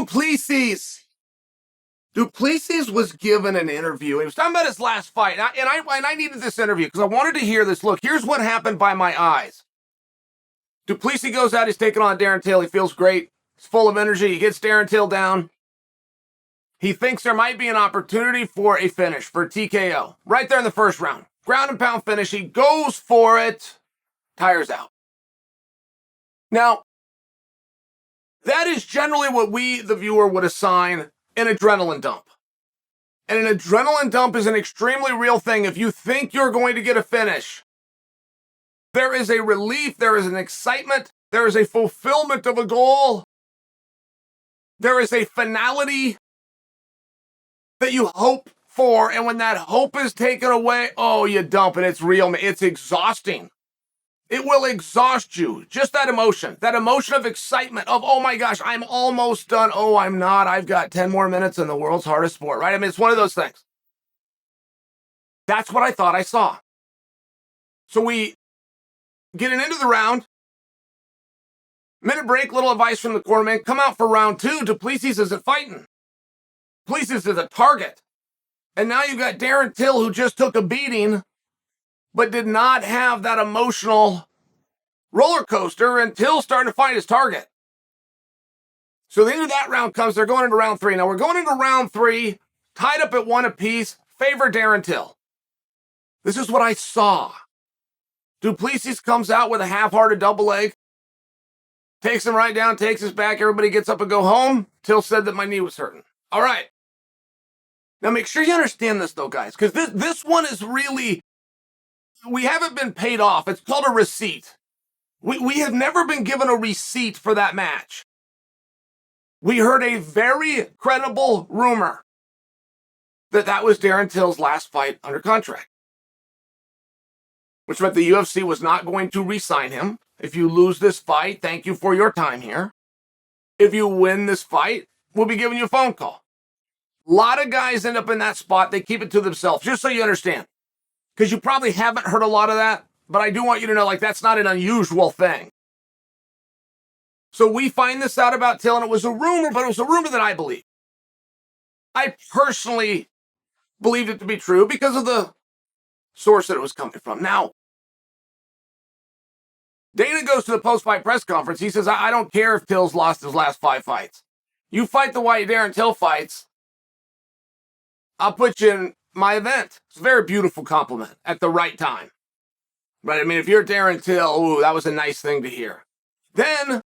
Plessis. Du Plessis was given an interview. He was talking about his last fight. And I needed this interview because I wanted to hear this. Look, here's what happened by my eyes. Du Plessis goes out. He's taking on Darren Till. He feels great. He's full of energy. He gets Darren Till down. He thinks there might be an opportunity for a finish, for a TKO. Right there in the first round. Ground and pound finish. He goes for it. Tires out. Now, that is generally what we, the viewer, would assign an adrenaline dump. And an adrenaline dump is an extremely real thing. If you think you're going to get a finish, there is a relief, there is an excitement, there is a fulfillment of a goal, there is a finality that you hope for, and when that hope is taken away, oh, you dump it. It's real. It's exhausting. It will exhaust you. Just that emotion of excitement, of, oh my gosh, I'm almost done. Oh, I'm not. I've got 10 more minutes in the world's hardest sport, right? I mean, it's one of those things. That's what I thought I saw. So we getting into the round. Minute break, little advice from the cornerman. Come out for round 2. Du Plessis isn't fighting. Plessis is a target. And now you've got Darren Till, who just took a beating, but did not have that emotional roller coaster, and Till's starting to find his target. So the end of that round comes, they're going into round 3. Now we're going into round 3, tied up at 1 apiece, favor Darren Till. This is what I saw. Du Plessis comes out with a half-hearted double leg, takes him right down, takes his back, everybody gets up and go home. Till said that my knee was hurting. All right. Now make sure you understand this though, guys, because this one is really, we haven't been paid off. It's called a receipt. We have never been given a receipt for that match. We heard a very credible rumor that was Darren Till's last fight under contract, which meant the UFC was not going to re-sign him. If you lose this fight, thank you for your time here. If you win this fight, we'll be giving you a phone call. A lot of guys end up in that spot. They keep it to themselves, just so you understand. Because you probably haven't heard a lot of that, but I do want you to know, like, that's not an unusual thing. So we find this out about Till, and it was a rumor, but it was a rumor that I believe. I personally believed it to be true because of the source that it was coming from. Now, Dana goes to the post-fight press conference. He says, I don't care if Till's lost his last 5 fights. You fight the way Darren Till fights, I'll put you in my event. It's a very beautiful compliment at the right time. Right? I mean, if you're Darren Till, ooh, that was a nice thing to hear. Then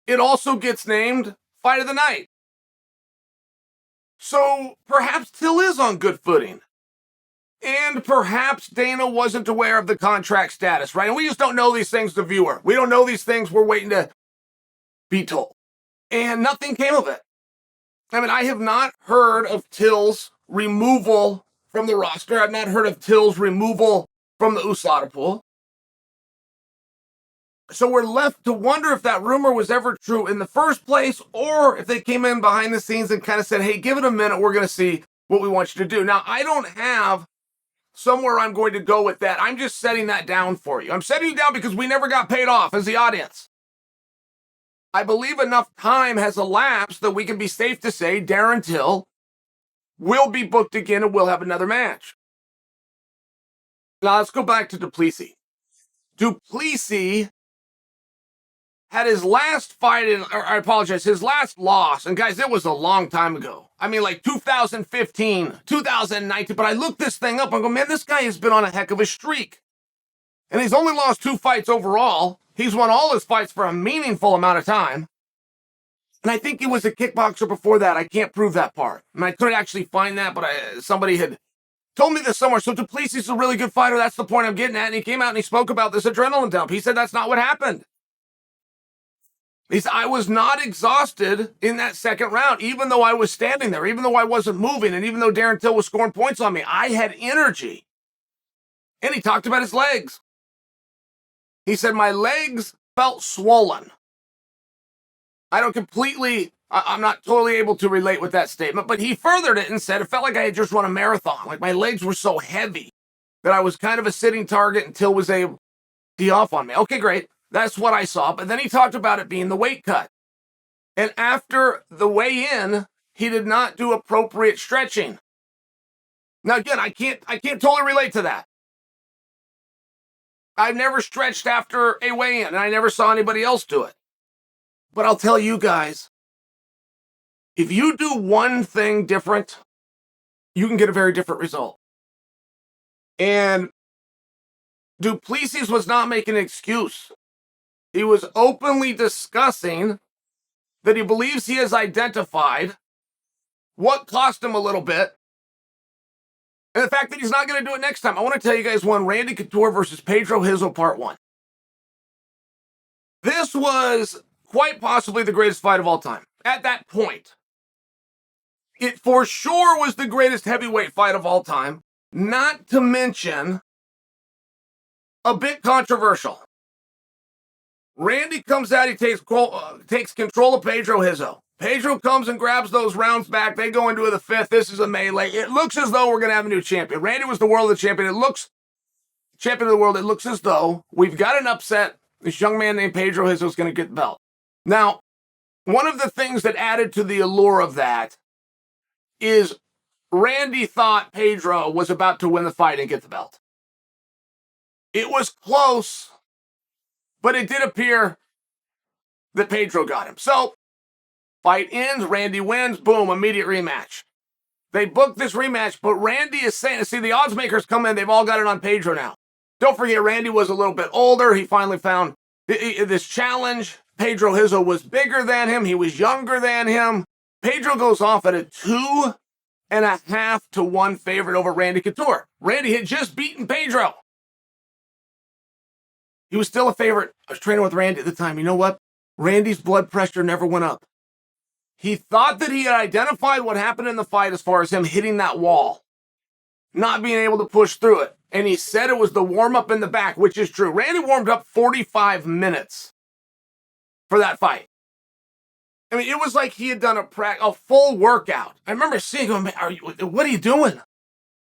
it also gets named Fight of the Night. So perhaps Till is on good footing. And perhaps Dana wasn't aware of the contract status, right? And we just don't know these things, the viewer. We don't know these things. We're waiting to be told. And nothing came of it. I mean, I have not heard of Till's removal from the roster. I've not heard of Till's removal from the USADA pool. So we're left to wonder if that rumor was ever true in the first place, or if they came in behind the scenes and kind of said, hey, give it a minute. We're going to see what we want you to do. Now, I don't have somewhere I'm going to go with that. I'm just setting that down for you. I'm setting it down because we never got paid off as the audience. I believe enough time has elapsed that we can be safe to say Darren Till will be booked again and we'll have another match. Now let's go back to Du Plessis. Du Plessis had his last fight, his last loss. And guys, it was a long time ago. I mean, like 2015, 2019. But I looked this thing up and go, man, this guy has been on a heck of a streak. And he's only lost 2 fights overall. He's won all his fights for a meaningful amount of time. And I think he was a kickboxer before that. I can't prove that part. I mean, I couldn't actually find that, but somebody had told me this somewhere. So Du Plessis is a really good fighter. That's the point I'm getting at. And he came out and he spoke about this adrenaline dump. He said that's not what happened. He said, I was not exhausted in that second round, even though I was standing there, even though I wasn't moving, and even though Darren Till was scoring points on me. I had energy. And he talked about his legs. He said, my legs felt swollen. I'm not totally able to relate with that statement, but he furthered it and said it felt like I had just run a marathon. Like my legs were so heavy that I was kind of a sitting target until was able to tee off on me. Okay, great. That's what I saw. But then he talked about it being the weight cut. And after the weigh-in, he did not do appropriate stretching. Now, again, I can't totally relate to that. I've never stretched after a weigh-in, and I never saw anybody else do it. But I'll tell you guys, if you do one thing different, you can get a very different result. And Du Plessis was not making an excuse. He was openly discussing that he believes he has identified what cost him a little bit, and the fact that he's not going to do it next time. I want to tell you guys one: Randy Couture versus Pedro Hizo Part 1. This was quite possibly the greatest fight of all time. At that point, it for sure was the greatest heavyweight fight of all time, not to mention a bit controversial. Randy comes out, he takes control of Pedro Hizo. Pedro comes and grabs those rounds back. They go into the fifth. This is a melee. It looks as though we're going to have a new champion. Randy was the world champion. It looks as though we've got an upset. This young man named Pedro Hizo is going to get the belt. Now, one of the things that added to the allure of that is Randy thought Pedro was about to win the fight and get the belt. It was close, but it did appear that Pedro got him. So, fight ends, Randy wins, boom, immediate rematch. They booked this rematch, but Randy is saying, see, the odds makers come in, they've all got it on Pedro now. Don't forget, Randy was a little bit older. He finally found this challenge. Pedro Hizo was bigger than him. He was younger than him. Pedro goes off at a 2.5 to 1 favorite over Randy Couture. Randy had just beaten Pedro. He was still a favorite. I was training with Randy at the time. You know what? Randy's blood pressure never went up. He thought that he had identified what happened in the fight as far as him hitting that wall, not being able to push through it. And he said it was the warm-up in the back, which is true. Randy warmed up 45 minutes for that fight. I mean, it was like he had done a full workout. I remember seeing him, what are you doing?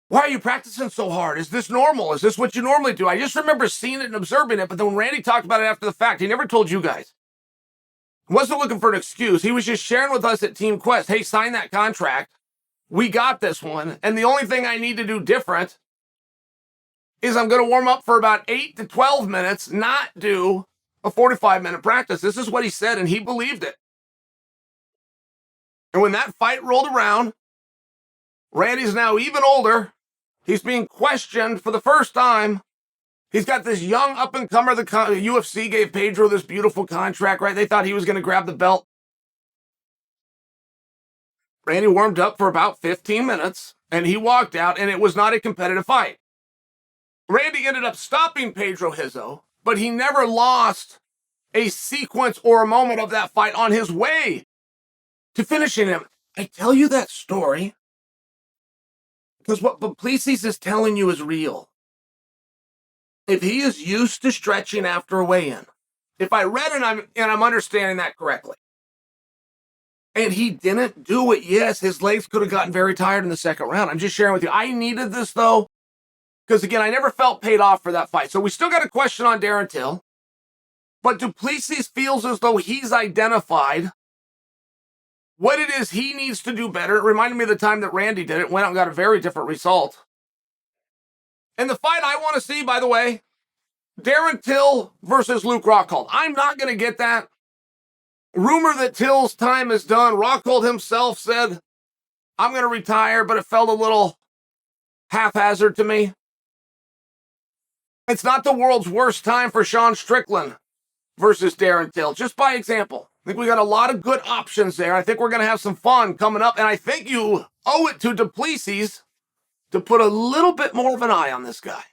Why are you practicing so hard? Is this normal? Is this what you normally do? I just remember seeing it and observing it, but then when Randy talked about it after the fact, he never told you guys. He wasn't looking for an excuse. He was just sharing with us at Team Quest, hey, sign that contract. We got this one, and the only thing I need to do different is I'm going to warm up for about 8 to 12 minutes, not do a 45-minute practice. This is what he said, and he believed it. And when that fight rolled around, Randy's now even older. He's being questioned for the first time. He's got this young up-and-comer. The UFC gave Pedro this beautiful contract, right? They thought he was going to grab the belt. Randy warmed up for about 15 minutes, and he walked out, and it was not a competitive fight. Randy ended up stopping Pedro Hizo, but he never lost a sequence or a moment of that fight on his way to finishing him. I tell you that story because what Du Plessis is telling you is real. If he is used to stretching after a weigh-in, if I read and I'm understanding that correctly, and he didn't do it, yes, his legs could have gotten very tired in the second round. I'm just sharing with you. I needed this, though, because, again, I never felt paid off for that fight. So we still got a question on Darren Till, but Du Plessis feels as though he's identified what it is he needs to do better. It reminded me of the time that Randy did it, went out and got a very different result. And the fight I want to see, by the way, Darren Till versus Luke Rockhold. I'm not going to get that. Rumor that Till's time is done. Rockhold himself said, I'm going to retire, but it felt a little haphazard to me. It's not the world's worst time for Sean Strickland versus Darren Till, just by example. I think we got a lot of good options there. I think we're going to have some fun coming up, and I think you owe it to Du Plessis to put a little bit more of an eye on this guy.